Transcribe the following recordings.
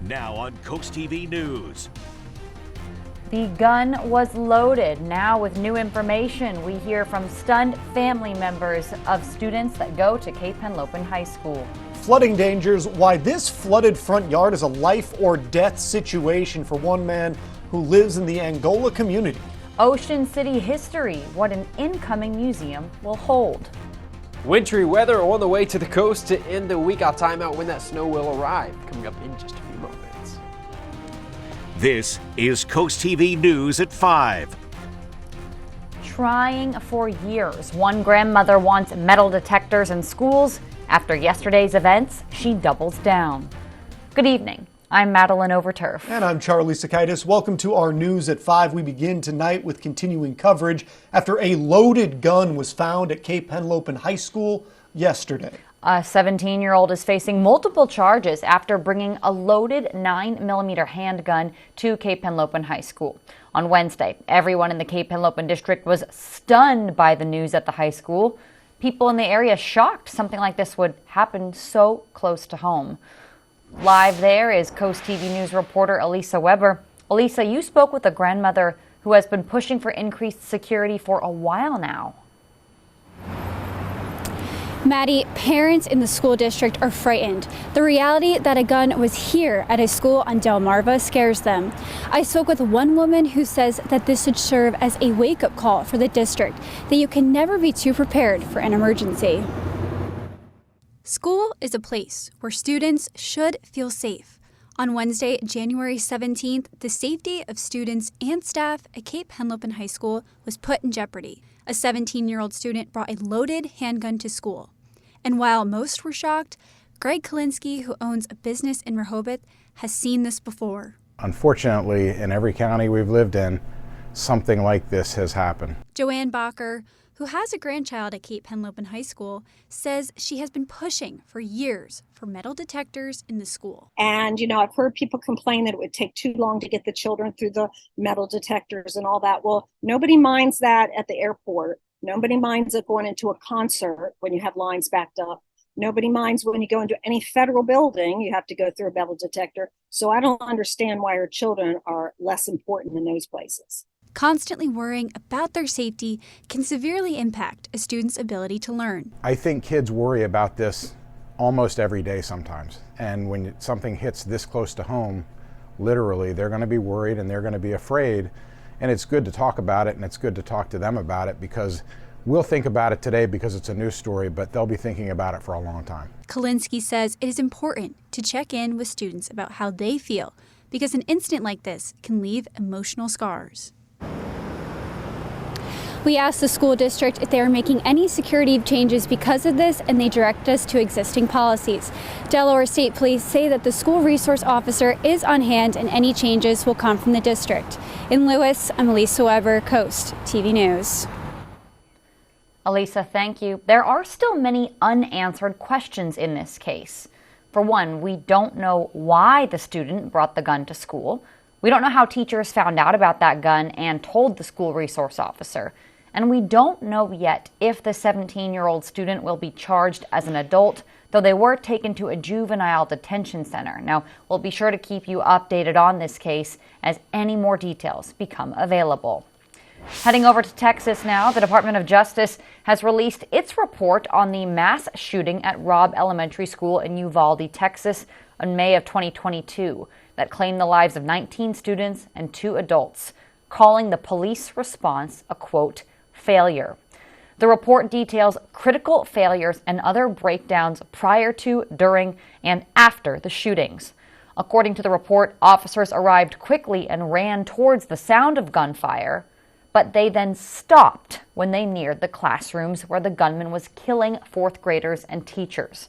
Now on CoastTV News. The gun was loaded. Now with new information, we hear from stunned family members of students that go to Cape Henlopen High School. Flooding dangers, why this flooded front yard is a life or death situation for one man who lives in the Angola community. Ocean City history, what an incoming museum will hold. Wintry weather on the way to the coast to end the week. I'll time out when that snow will arrive. Coming up in just a few moments. This is CoastTV News at 5. Trying for years, one grandmother wants metal detectors in schools. After yesterday's events, she doubles down. Good evening. I'm Madeline Overturf. And I'm Charlie Sakaitis. Welcome to our News at 5. We begin tonight with continuing coverage after a loaded gun was found at Cape Henlopen High School yesterday. A 17-year-old is facing multiple charges after bringing a loaded 9mm handgun to Cape Henlopen High School. On Wednesday, everyone in the Cape Henlopen district was stunned by the news at the high school. People in the area shocked something like this would happen so close to home. Live there is CoastTV News reporter Elisa Weber. Elisa, you spoke with a grandmother who has been pushing for increased security for a while now. Maddie, parents in the school district are frightened. The reality that a gun was here at a school on Delmarva scares them. I spoke with one woman who says that this should serve as a wake-up call for the district, that you can never be too prepared for an emergency. School is a place where students should feel safe. On Wednesday, January 17th, the safety of students and staff at Cape Henlopen High School was put in jeopardy. A 17-year-old student brought a loaded handgun to school. And while most were shocked, Greg Kalinsky, who owns a business in Rehoboth, has seen this before. Unfortunately, in every county we've lived in, something like this has happened. Joanne Bacher, who has a grandchild at Cape Henlopen High School, says she has been pushing for years for metal detectors in the school. And, I've heard people complain that it would take too long to get the children through the metal detectors and all that. Well, nobody minds that at the airport. Nobody minds it going into a concert when you have lines backed up. Nobody minds when you go into any federal building, you have to go through a metal detector. So I don't understand why our children are less important in those places. Constantly worrying about their safety can severely impact a student's ability to learn. I think kids worry about this almost every day sometimes. And when something hits this close to home, literally, they're going to be worried and they're going to be afraid. And it's good to talk about it, and it's good to talk to them about it, because we'll think about it today because it's a news story, but they'll be thinking about it for a long time. Kalinsky says it is important to check in with students about how they feel, because an incident like this can leave emotional scars. We asked the school district if they are making any security changes because of this, and they direct us to existing policies. Delaware State Police say that the school resource officer is on hand and any changes will come from the district. In Lewis, I'm Elisa Weber, Coast TV News. Elisa, thank you. There are still many unanswered questions in this case. For one, we don't know why the student brought the gun to school. We don't know how teachers found out about that gun and told the school resource officer. And we don't know yet if the 17-year-old student will be charged as an adult, though they were taken to a juvenile detention center. Now, we'll be sure to keep you updated on this case as any more details become available. Heading over to Texas now, the Department of Justice has released its report on the mass shooting at Robb Elementary School in Uvalde, Texas, in May of 2022 that claimed the lives of 19 students and 2 adults, calling the police response a, quote, failure. The report details critical failures and other breakdowns prior to, during, and after the shootings. According to the report, officers arrived quickly and ran towards the sound of gunfire, but they then stopped when they neared the classrooms where the gunman was killing 4th graders and teachers.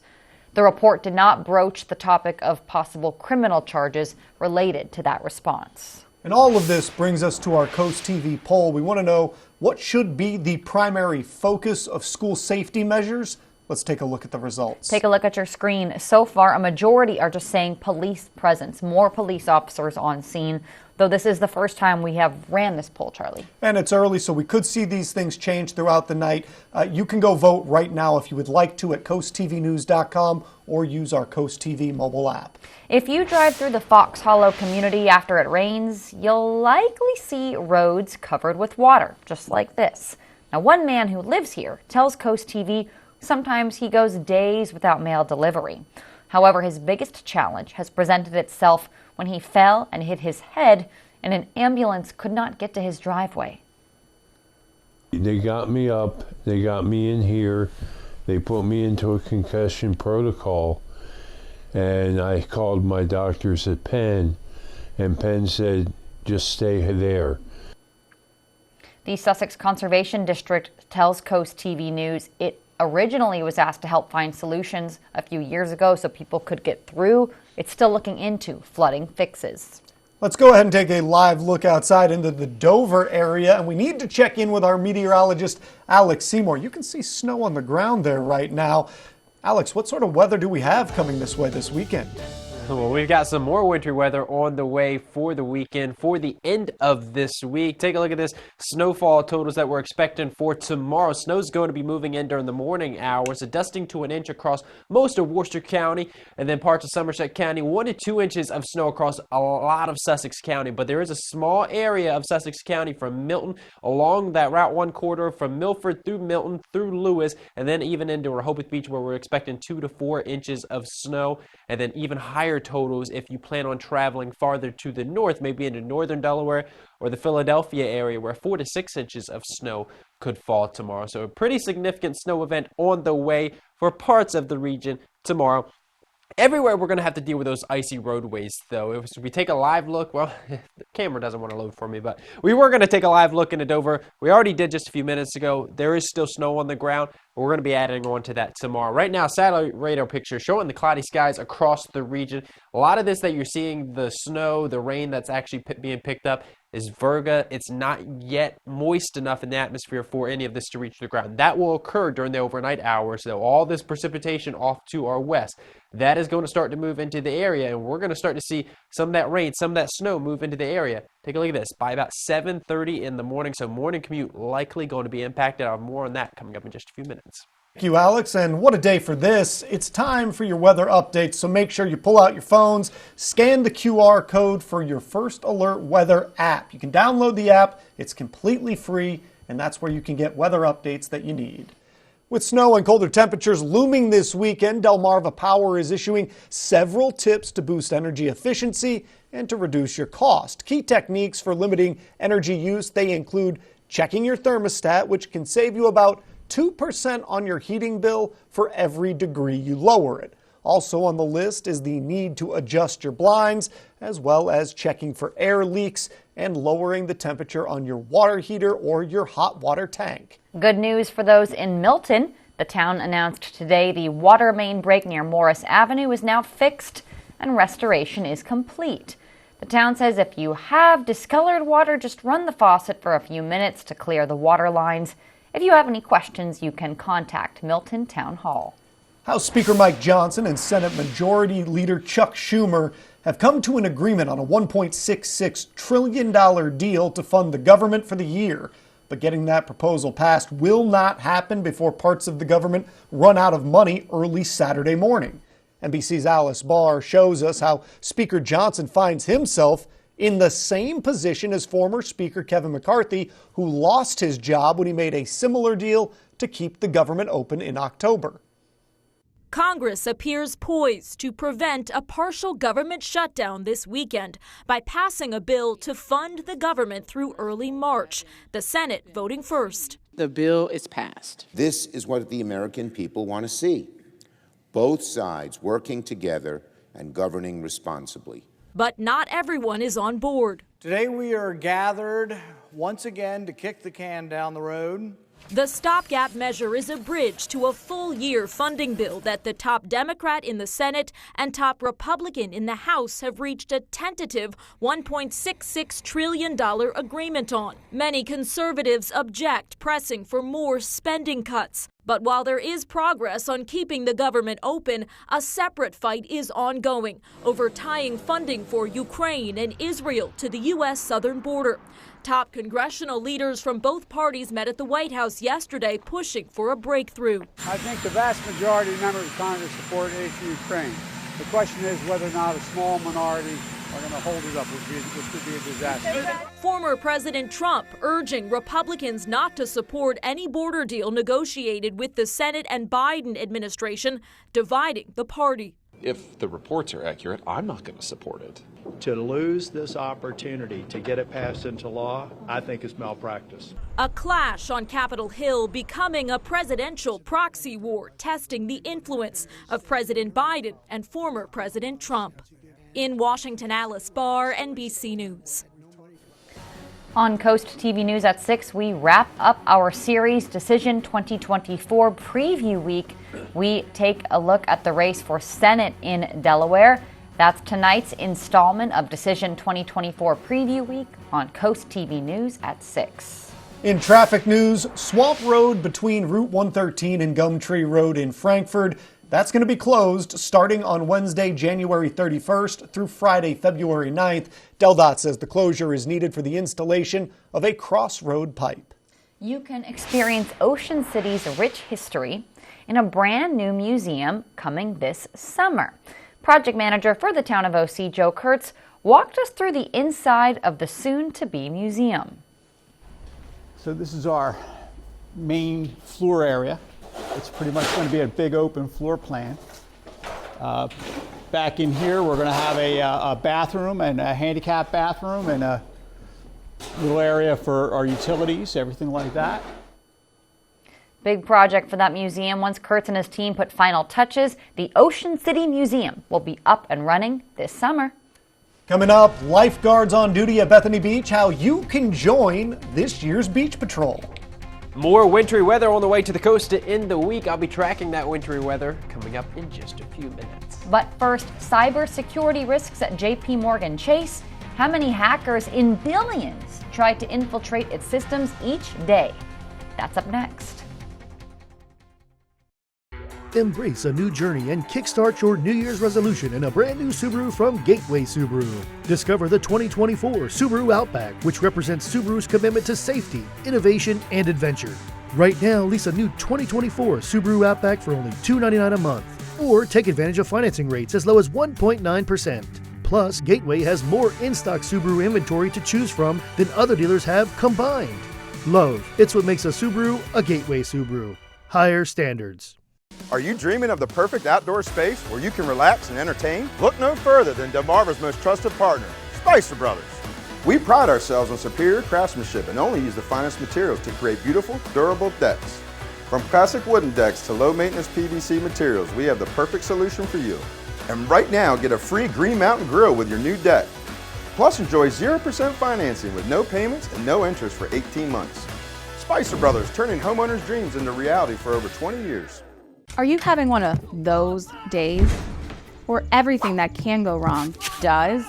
The report did not broach the topic of possible criminal charges related to that response. And all of this brings us to our Coast TV poll. We want to know what should be the primary focus of school safety measures Let's take a look at the results. Take a look at your screen. So far, a majority are just saying police presence, more police officers on scene, though this is the first time we have ran this poll, Charlie. And it's early, so we could see these things change throughout the night. You can go vote right now if you would like to at coasttvnews.com or use our Coast TV mobile app. If you drive through the Fox Hollow community after it rains, you'll likely see roads covered with water, just like this. Now, one man who lives here tells Coast TV sometimes he goes days without mail delivery. However, his biggest challenge has presented itself when he fell and hit his head and an ambulance could not get to his driveway. They got me up, they got me in here, they put me into a concussion protocol, and I called my doctors at Penn, and Penn said, just stay there. The Sussex Conservation District tells Coast TV News it originally was asked to help find solutions a few years ago so people could get through. It's still looking into flooding fixes. Let's go ahead and take a live look outside into the Dover area, and we need to check in with our meteorologist, Alex Seymour. You can see snow on the ground there right now. Alex, what sort of weather do we have coming this way this weekend? Well, we've got some more wintry weather on the way for the weekend, for the end of this week. Take a look at this snowfall totals that we're expecting for tomorrow. Snow's going to be moving in during the morning hours, a dusting to an inch across most of Worcester County, and then parts of Somerset County, 1 to 2 inches of snow across a lot of Sussex County. But there is a small area of Sussex County from Milton along that Route 1 corridor from Milford through Milton through Lewis, and then even into Rehoboth Beach where we're expecting 2 to 4 inches of snow, and then even higher totals if you plan on traveling farther to the north, maybe into northern Delaware or the Philadelphia area where 4 to 6 inches of snow could fall tomorrow. So a pretty significant snow event on the way for parts of the region tomorrow. Everywhere we're going to have to deal with those icy roadways, though. If we take a live look, well, the camera doesn't want to load for me, but we were going to take a live look into Dover. We already did just a few minutes ago. There is still snow on the ground. We're going to be adding on to that tomorrow. Right now, satellite radar picture showing the cloudy skies across the region. A lot of this that you're seeing, the snow, the rain that's actually being picked up, is virga. It's not yet moist enough in the atmosphere for any of this to reach the ground. That will occur during the overnight hours, though. All this precipitation off to our west, that is going to start to move into the area, and we're going to start to see some of that rain, some of that snow move into the area. Take a look at this. By about 7:30 in the morning, so morning commute likely going to be impacted. I'll have more on that coming up in just a few minutes. Thank you, Alex, and what a day for this. It's time for your weather updates, so make sure you pull out your phones, scan the QR code for your First Alert Weather app. You can download the app, it's completely free, and that's where you can get weather updates that you need. With snow and colder temperatures looming this weekend, Delmarva Power is issuing several tips to boost energy efficiency and to reduce your cost. Key techniques for limiting energy use, they include checking your thermostat, which can save you about 2% on your heating bill for every degree you lower it. Also on the list is the need to adjust your blinds, as well as checking for air leaks and lowering the temperature on your water heater or your hot water tank. Good news for those in Milton. The town announced today the water main break near Morris Avenue is now fixed and restoration is complete. The town says if you have discolored water, just run the faucet for a few minutes to clear the water lines. If you have any questions, you can contact Milton Town Hall. House Speaker Mike Johnson and Senate Majority Leader Chuck Schumer have come to an agreement on a $1.66 trillion deal to fund the government for the year. But getting that proposal passed will not happen before parts of the government run out of money early Saturday morning. NBC's Alice Barr shows us how Speaker Johnson finds himself in the same position as former Speaker Kevin McCarthy, who lost his job when he made a similar deal to keep the government open in October. Congress appears poised to prevent a partial government shutdown this weekend by passing a bill to fund the government through early March. The Senate voting first. The bill is passed. This is what the American people want to see. Both sides working together and governing responsibly. But not everyone is on board. Today we are gathered once again to kick the can down the road. The stopgap measure is a bridge to a full-year funding bill that the top Democrat in the Senate and top Republican in the House have reached a tentative $1.66 trillion agreement on. Many conservatives object, pressing for more spending cuts. But while there is progress on keeping the government open, a separate fight is ongoing over tying funding for Ukraine and Israel to the U.S. southern border. Top congressional leaders from both parties met at the White House yesterday pushing for a breakthrough. I think the vast majority of members of Congress support aid to Ukraine. The question is whether or not a small minority are going to hold it up, which could be a disaster. Former President Trump urging Republicans not to support any border deal negotiated with the Senate and Biden administration, dividing the party. If the reports are accurate, I'm not going to support it. To lose this opportunity to get it passed into law, I think is malpractice. A clash on Capitol Hill becoming a presidential proxy war, testing the influence of President Biden and former President Trump. In Washington, Alice Barr, NBC News. On Coast TV News at 6, we wrap up our series Decision 2024 Preview Week. We take a look at the race for Senate in Delaware. That's tonight's installment of Decision 2024 Preview Week on Coast TV News at 6. In traffic news, Swamp Road between Route 113 and Gumtree Road in Frankfort, that's going to be closed starting on Wednesday, January 31st through Friday, February 9th. DelDOT says the closure is needed for the installation of a crossroad pipe. You can experience Ocean City's rich history in a brand new museum coming this summer. Project manager for the town of OC, Joe Kurtz, walked us through the inside of the soon-to-be museum. So this is our main floor area. It's pretty much going to be a big open floor plan. Back in here, we're going to have a bathroom and a handicap bathroom and a little area for our utilities, everything like that. Big project for that museum. Once Kurtz and his team put final touches, the Ocean City Museum will be up and running this summer. Coming up, lifeguards on duty at Bethany Beach, how you can join this year's beach patrol. More wintry weather on the way to the coast to end the week. I'll be tracking that wintry weather coming up in just a few minutes. But first, cybersecurity risks at JP Morgan Chase. How many hackers in billions try to infiltrate its systems each day? That's up next. Embrace a new journey and kickstart your New Year's resolution in a brand new Subaru from Gateway Subaru. Discover the 2024 Subaru Outback, which represents Subaru's commitment to safety, innovation, and adventure. Right now, lease a new 2024 Subaru Outback for only $299 a month, or take advantage of financing rates as low as 1.9%. Plus, Gateway has more in-stock Subaru inventory to choose from than other dealers have combined. Love, it's what makes a Subaru a Gateway Subaru. Higher standards. Are you dreaming of the perfect outdoor space where you can relax and entertain? Look no further than Delmarva's most trusted partner, Spicer Brothers. We pride ourselves on superior craftsmanship and only use the finest materials to create beautiful, durable decks. From classic wooden decks to low-maintenance PVC materials, we have the perfect solution for you. And right now, get a free Green Mountain Grill with your new deck. Plus, enjoy 0% financing with no payments and no interest for 18 months. Spicer Brothers, turning homeowners' dreams into reality for over 20 years. Are you having one of those days where everything that can go wrong does?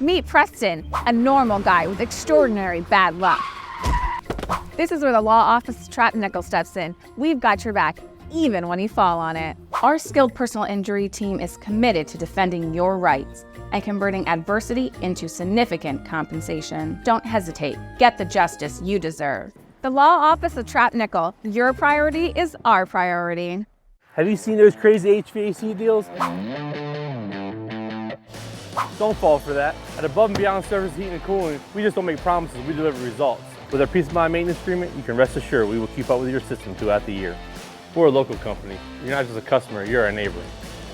Meet Preston, a normal guy with extraordinary bad luck. This is where the law office trap nickel steps in. We've got your back, even when you fall on it. Our skilled personal injury team is committed to defending your rights and converting adversity into significant compensation. Don't hesitate. Get the justice you deserve. The law office of Trap Nickel. Your priority is our priority. Have you seen those crazy HVAC deals? Don't fall for that. At Above and Beyond Service Heating and Cooling, we just don't make promises, we deliver results. With our Peace of Mind maintenance agreement, you can rest assured we will keep up with your system throughout the year. We're a local company. You're not just a customer, you're our neighbor.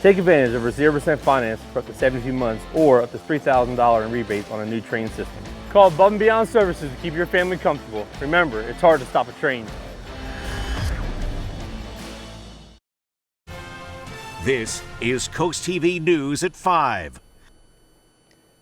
Take advantage of our 0% finance for up to 72 months or up to $3,000 in rebates on a new train system. Call Above and Beyond Services to keep your family comfortable. Remember, it's hard to stop a train. This is Coast TV News at 5.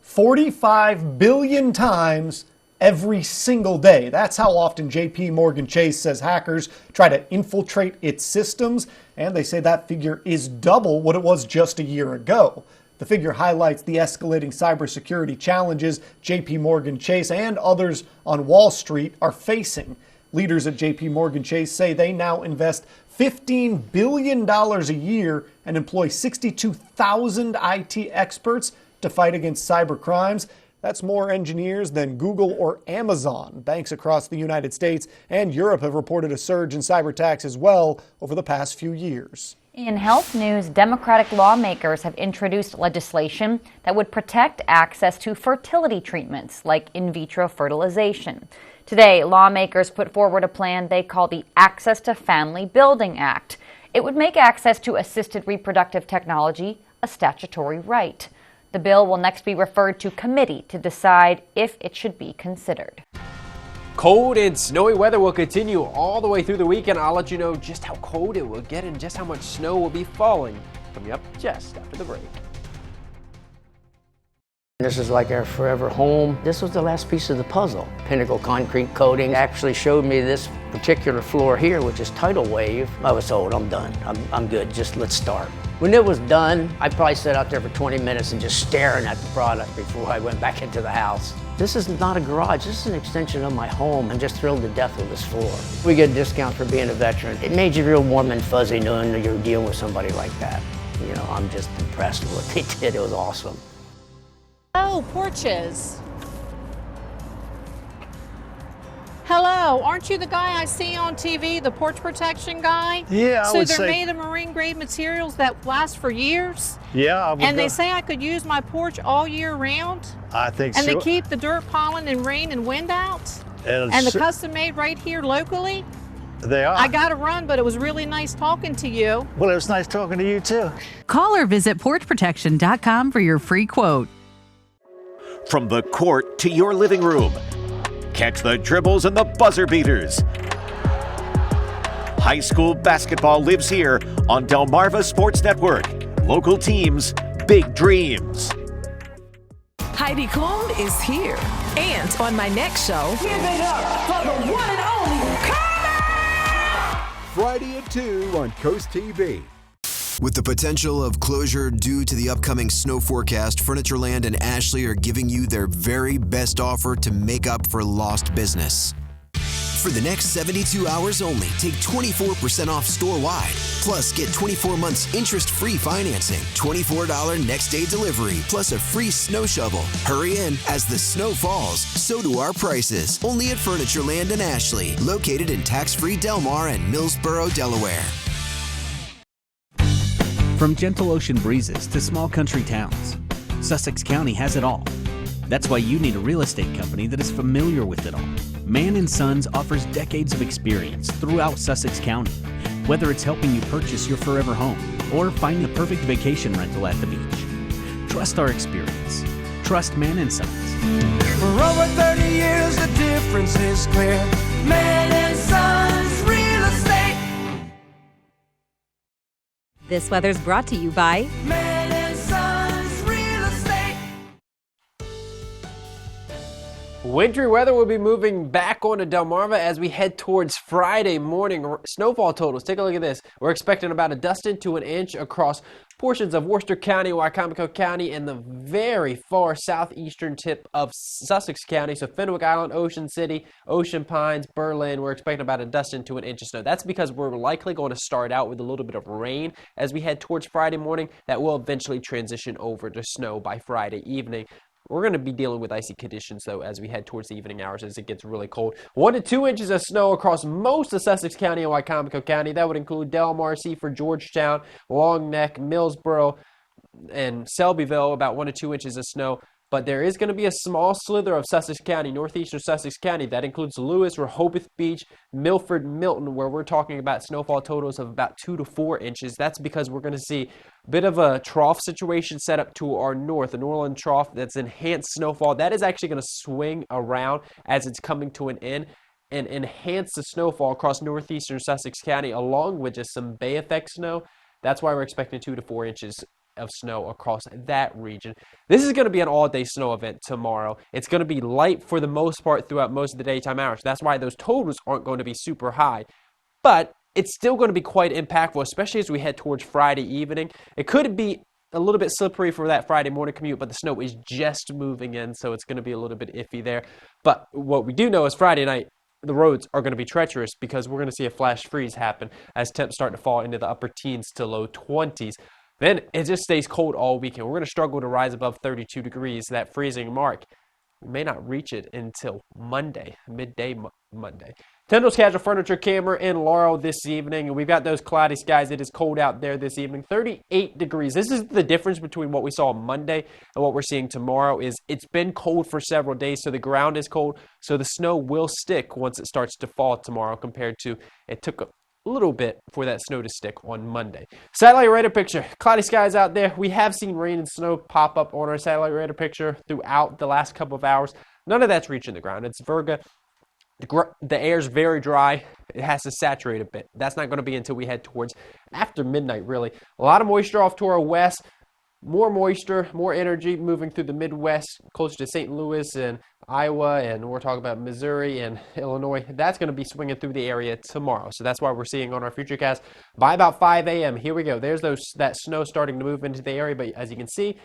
45 billion times every single day. That's how often JP Morgan Chase says hackers try to infiltrate its systems, and they say that figure is double what it was just a year ago. The figure highlights the escalating cybersecurity challenges JP Morgan Chase and others on Wall Street are facing. Leaders at JP Morgan Chase say they now invest $15 billion a year and employ 62,000 IT experts to fight against cyber crimes. That's more engineers than Google or Amazon. Banks across the United States and Europe have reported a surge in cyber attacks as well over the past few years. In health news, Democratic lawmakers have introduced legislation that would protect access to fertility treatments like in vitro fertilization. Today, lawmakers put forward a plan they call the Access to Family Building Act. It would make access to assisted reproductive technology a statutory right. The bill will next be referred to committee to decide if it should be considered. Cold and snowy weather will continue all the way through the weekend. I'll let you know just how cold it will get and just how much snow will be falling. Coming up just after the break. This is like our forever home. This was the last piece of the puzzle. Pinnacle concrete coating actually showed me this particular floor here, which is tidal wave. I was told, I'm done. I'm good. Just let's start. When it was done, I probably sat out there for 20 minutes and just staring at the product before I went back into the house. This is not a garage, this is an extension of my home. I'm just thrilled to death with this floor. We get a discount for being a veteran. It made you real warm and fuzzy knowing that you're dealing with somebody like that. You know, I'm just impressed with what they did, it was awesome. Oh, porches. Hello, aren't you the guy I see on TV, the porch protection guy? Yeah, I would So they're say- made of marine grade materials that last for years? Yeah, I would And they go- say I could use my porch all year round? I think And so. they keep the dirt, pollen, and rain and wind out? And And the so- custom made right here locally? They are. I got to run, but it was really nice talking to you. Well, it was nice talking to you too. Call or visit porchprotection.com for your free quote. From the court to your living room, catch the dribbles and the buzzer beaters. High school basketball lives here on Delmarva Sports Network. Local teams, big dreams. Heidi Klum is here. And on my next show, Give it up for the one and only Friday at 2 on CoastTV. With the potential of closure due to the upcoming snow forecast, Furnitureland and Ashley are giving you their very best offer to make up for lost business. For the next 72 hours only, take 24% off store-wide. Plus, get 24 months interest-free financing, $24 next-day delivery, plus a free snow shovel. Hurry in, as the snow falls, so do our prices. Only at Furnitureland and Ashley, located in tax-free Delmar and Millsboro, Delaware. From gentle ocean breezes to small country towns, Sussex County has it all. That's why you need a real estate company that is familiar with it all. Mann & Sons offers decades of experience throughout Sussex County, whether it's helping you purchase your forever home or find the perfect vacation rental at the beach. Trust our experience. Trust Mann & Sons. For over 30 years, the difference is clear. Man & Sons Real Estate. This weather's brought to you by Man & Sons Real Estate. Wintry weather will be moving back onto Delmarva as we head towards Friday morning. Snowfall totals, take a look at this. We're expecting about a dusting to an inch across portions of Worcester County, Wycomico County, and the very far southeastern tip of Sussex County. So Fenwick Island, Ocean City, Ocean Pines, Berlin, we're expecting about a dusting to an inch of snow. That's because we're likely going to start out with a little bit of rain as we head towards Friday morning. That will eventually transition over to snow by Friday evening. We're going to be dealing with icy conditions, though, as we head towards the evening hours as it gets really cold. 1 to 2 inches of snow across most of Sussex County and Wycomico County. That would include Delmar, Seaford, Georgetown, Long Neck, Millsboro, and Selbyville, about 1 to 2 inches of snow. But there is going to be a small slither of Sussex County, northeastern Sussex County. That includes Lewis, Rehoboth Beach, Milford, Milton, where we're talking about snowfall totals of about 2 to 4 inches. That's because we're going to see a bit of a trough situation set up to our north, a Norland trough that's enhanced snowfall. That is actually going to swing around as it's coming to an end and enhance the snowfall across northeastern Sussex County, along with just some Bay effect snow. That's why we're expecting 2 to 4 inches of snow across that region. This is going to be an all-day snow event tomorrow. It's going to be light for the most part throughout most of the daytime hours. That's why those totals aren't going to be super high. But it's still going to be quite impactful, especially as we head towards Friday evening. It could be a little bit slippery for that Friday morning commute, but the snow is just moving in, so it's going to be a little bit iffy there. But what we do know is Friday night, the roads are going to be treacherous because we're going to see a flash freeze happen as temps start to fall into the upper teens to low 20s. Then it just stays cold all weekend. We're going to struggle to rise above 32 degrees, that freezing mark. We may not reach it until Monday, midday Monday. Tyndall's Casual Furniture Camera in Laurel this evening, and we've got those cloudy skies. It is cold out there this evening, 38 degrees. This is the difference between what we saw Monday and what we're seeing tomorrow. Is it's been cold for several days, so the ground is cold, so the snow will stick once it starts to fall tomorrow compared to it took a little bit for that snow to stick on Monday. Satellite radar picture, cloudy skies out there. We have seen rain and snow pop up on our satellite radar picture throughout the last couple of hours. None of that's reaching the ground. It's virga. The air's very dry. It has to saturate a bit. That's not going to be until we head towards after midnight, really. A lot of moisture off to our west. More moisture, more energy moving through the Midwest, closer to St. Louis and Iowa, and we're talking about Missouri and Illinois. That's going to be swinging through the area tomorrow. So that's why we're seeing on our futurecast by about 5 a.m. Here we go. There's that snow starting to move into the area, but as you can see,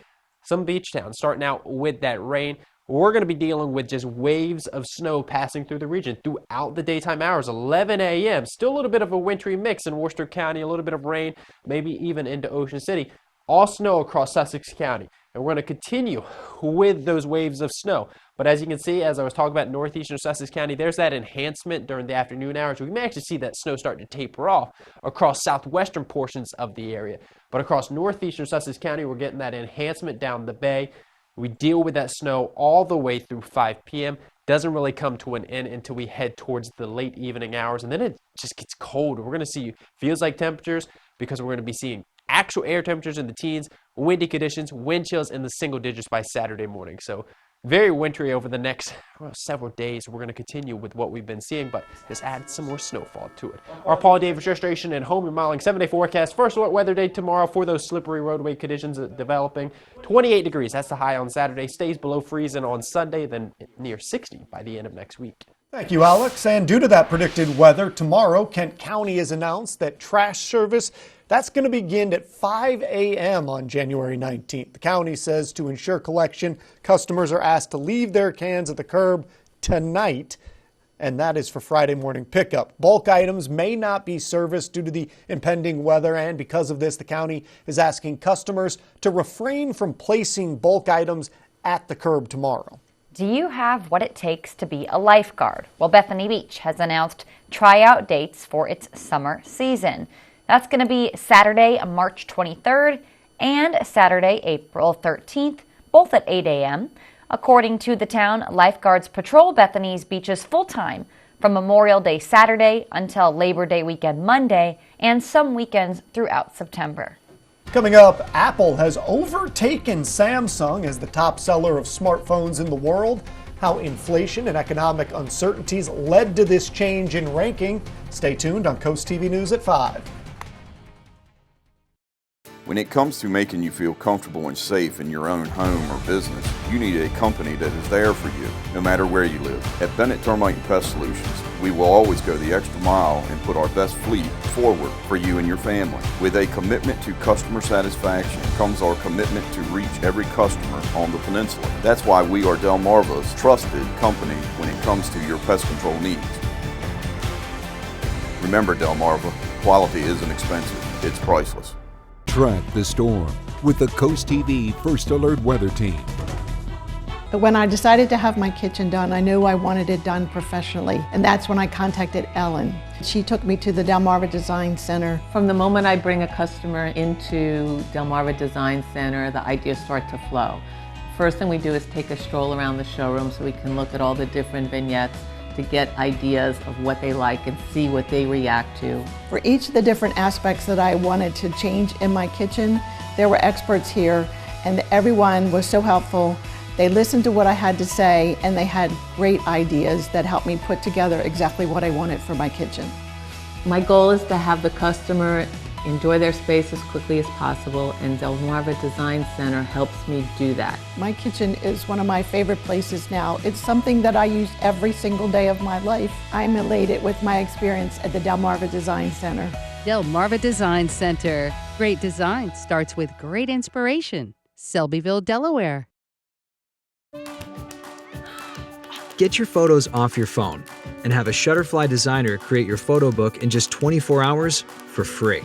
some beach towns starting out with that rain. We're going to be dealing with just waves of snow passing through the region throughout the daytime hours, 11 a.m. Still a little bit of a wintry mix in Worcester County, a little bit of rain, maybe even into Ocean City. All snow across Sussex County. And we're going to continue with those waves of snow. But as you can see, as I was talking about northeastern Sussex County, there's that enhancement during the afternoon hours. We may actually see that snow start to taper off across southwestern portions of the area. But across northeastern Sussex County, we're getting that enhancement down the bay. We deal with that snow all the way through 5 p.m. Doesn't really come to an end until we head towards the late evening hours. And then it just gets cold. We're going to see feels like temperatures because we're going to be seeing actual air temperatures in the teens, windy conditions, wind chills in the single digits by Saturday morning. So very wintry over the next several days. We're going to continue with what we've been seeing, but just add some more snowfall to it. Our Paul Davis Restoration and Home Remodeling 7-day forecast. First alert weather day tomorrow for those slippery roadway conditions developing. 28 degrees, that's the high on Saturday. Stays below freezing on Sunday, then near 60 by the end of next week. Thank you, Alex. And due to that predicted weather, tomorrow, Kent County has announced that trash service, that's going to begin at 5 a.m. on January 19th. The county says to ensure collection, customers are asked to leave their cans at the curb tonight, and that is for Friday morning pickup. Bulk items may not be serviced due to the impending weather, and because of this, the county is asking customers to refrain from placing bulk items at the curb tomorrow. Do you have what it takes to be a lifeguard? Well, Bethany Beach has announced tryout dates for its summer season. That's going to be Saturday, March 23rd and Saturday, April 13th, both at 8 a.m. According to the town, lifeguards patrol Bethany's beaches full-time from Memorial Day Saturday until Labor Day weekend Monday and some weekends throughout September. Coming up, Apple has overtaken Samsung as the top seller of smartphones in the world. How inflation and economic uncertainties led to this change in ranking. Stay tuned on CoastTV News at 5. When it comes to making you feel comfortable and safe in your own home or business, you need a company that is there for you, no matter where you live. At Bennett Termite and Pest Solutions, we will always go the extra mile and put our best fleet forward for you and your family. With a commitment to customer satisfaction comes our commitment to reach every customer on the peninsula. That's why we are Delmarva's trusted company when it comes to your pest control needs. Remember, Delmarva, quality isn't expensive, it's priceless. Track the storm with the CoastTV First Alert Weather Team. When I decided to have my kitchen done, I knew I wanted it done professionally, and that's when I contacted Ellen. She took me to the Delmarva Design Center. From the moment I bring a customer into Delmarva Design Center, the ideas start to flow. First thing we do is take a stroll around the showroom so we can look at all the different vignettes to get ideas of what they like and see what they react to. For each of the different aspects that I wanted to change in my kitchen, there were experts here, and everyone was so helpful. They listened to what I had to say, and they had great ideas that helped me put together exactly what I wanted for my kitchen. My goal is to have the customer enjoy their space as quickly as possible, and Delmarva Design Center helps me do that. My kitchen is one of my favorite places now. It's something that I use every single day of my life. I'm elated with my experience at the Delmarva Design Center. Delmarva Design Center. Great design starts with great inspiration. Selbyville, Delaware. Get your photos off your phone and have a Shutterfly designer create your photo book in just 24 hours for free.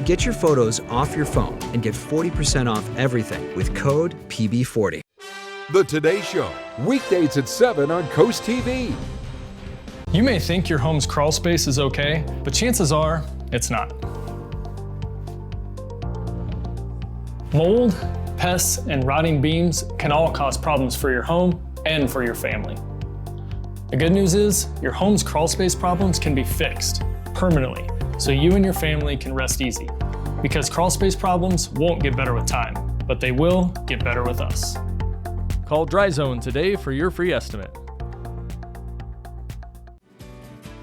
Get your photos off your phone and get 40% off everything with code PB40. The Today Show, weekdays at 7 on Coast TV. You may think your home's crawl space is okay, but chances are it's not. Mold, pests, and rotting beams can all cause problems for your home and for your family. The good news is your home's crawl space problems can be fixed permanently, so you and your family can rest easy. Because crawl space problems won't get better with time, but they will get better with us. Call Dry Zone today for your free estimate.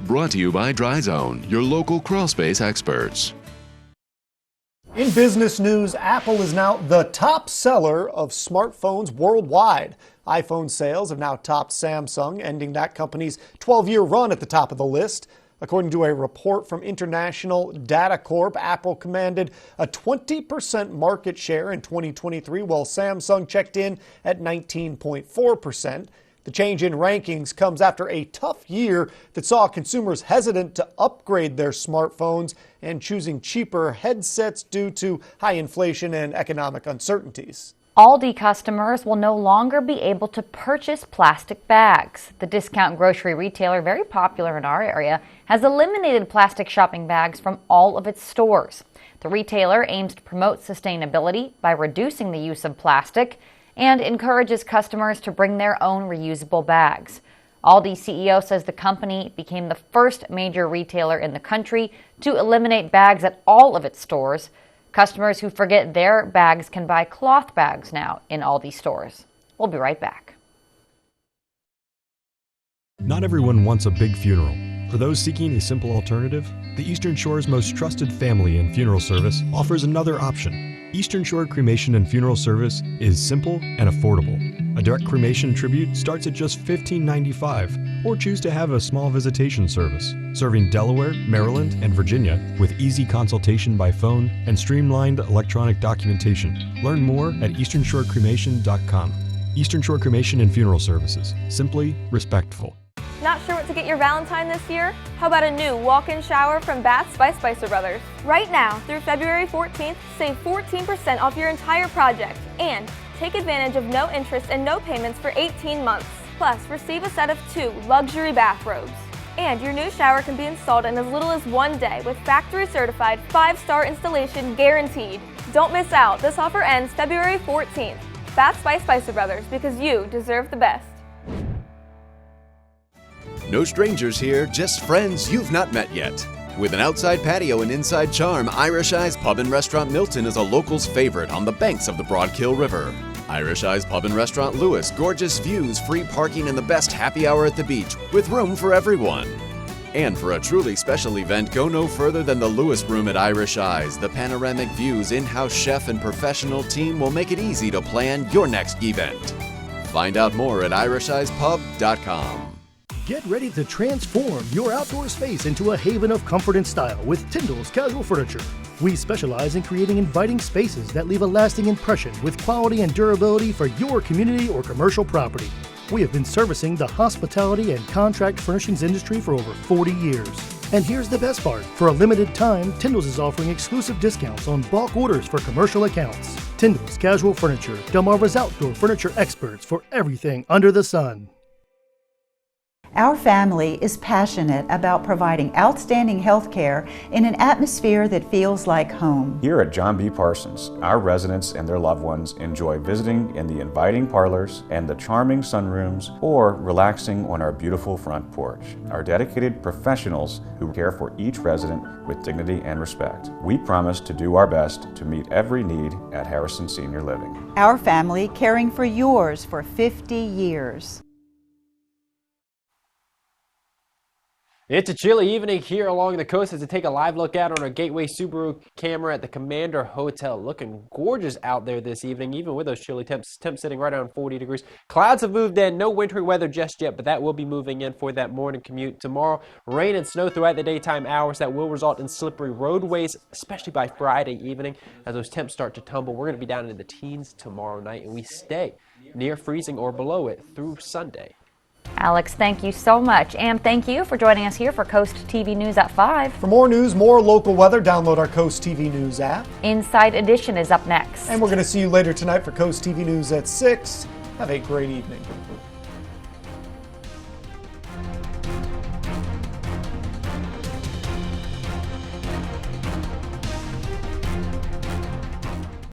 Brought to you by Dry Zone, your local crawl space experts. In business news, Apple is now the top seller of smartphones worldwide. iPhone sales have now topped Samsung, ending that company's 12-year run at the top of the list. According to a report from International Data Corp, Apple commanded a 20% market share in 2023, while Samsung checked in at 19.4%. The change in rankings comes after a tough year that saw consumers hesitant to upgrade their smartphones and choosing cheaper headsets due to high inflation and economic uncertainties. Aldi customers will no longer be able to purchase plastic bags. The discount grocery retailer, very popular in our area, has eliminated plastic shopping bags from all of its stores. The retailer aims to promote sustainability by reducing the use of plastic and encourages customers to bring their own reusable bags. Aldi CEO says the company became the first major retailer in the country to eliminate bags at all of its stores. Customers who forget their bags can buy cloth bags now in Aldi stores. We'll be right back. Not everyone wants a big funeral. For those seeking a simple alternative, the Eastern Shore's most trusted family and funeral service offers another option. Eastern Shore Cremation and Funeral Service is simple and affordable. A direct cremation tribute starts at just $15.95, or choose to have a small visitation service, serving Delaware, Maryland, and Virginia with easy consultation by phone and streamlined electronic documentation. Learn more at easternshorecremation.com. Eastern Shore Cremation and Funeral Services. Simply respectful. Not sure what to get your Valentine this year? How about a new walk-in shower from Baths by Spicer Brothers? Right now, through February 14th, save 14% off your entire project and take advantage of no interest and no payments for 18 months. Plus, receive a set of 2 luxury bathrobes. And your new shower can be installed in as little as 1 day with factory-certified 5-star installation guaranteed. Don't miss out. This offer ends February 14th. Baths by Spicer Brothers, because you deserve the best. No strangers here, just friends you've not met yet. With an outside patio and inside charm, Irish Eyes Pub and Restaurant Milton is a local's favorite on the banks of the Broadkill River. Irish Eyes Pub and Restaurant Lewis, gorgeous views, free parking, and the best happy hour at the beach, with room for everyone. And for a truly special event, go no further than the Lewis Room at Irish Eyes. The panoramic views, in-house chef, and professional team will make it easy to plan your next event. Find out more at irisheyespub.com. Get ready to transform your outdoor space into a haven of comfort and style with Tyndall's Casual Furniture. We specialize in creating inviting spaces that leave a lasting impression with quality and durability for your community or commercial property. We have been servicing the hospitality and contract furnishings industry for over 40 years. And here's the best part. For a limited time, Tyndall's is offering exclusive discounts on bulk orders for commercial accounts. Tyndall's Casual Furniture, Delmarva's outdoor furniture experts for everything under the sun. Our family is passionate about providing outstanding health care in an atmosphere that feels like home. Here at John B. Parsons, our residents and their loved ones enjoy visiting in the inviting parlors and the charming sunrooms, or relaxing on our beautiful front porch. Our dedicated professionals who care for each resident with dignity and respect. We promise to do our best to meet every need at Harrison Senior Living. Our family caring for yours for 50 years. It's a chilly evening here along the coast as we take a live look out on our Gateway Subaru camera at the Commander Hotel. Looking gorgeous out there this evening, even with those chilly temps sitting right around 40 degrees. Clouds have moved in, no wintry weather just yet, but that will be moving in for that morning commute tomorrow. Rain and snow throughout the daytime hours that will result in slippery roadways, especially by Friday evening as those temps start to tumble. We're going to be down into the teens tomorrow night, and we stay near freezing or below it through Sunday. Alex, thank you so much. And thank you for joining us here for Coast TV News at 5. For more news, more local weather, download our Coast TV News app. Inside Edition is up next. And we're going to see you later tonight for Coast TV News at 6. Have a great evening.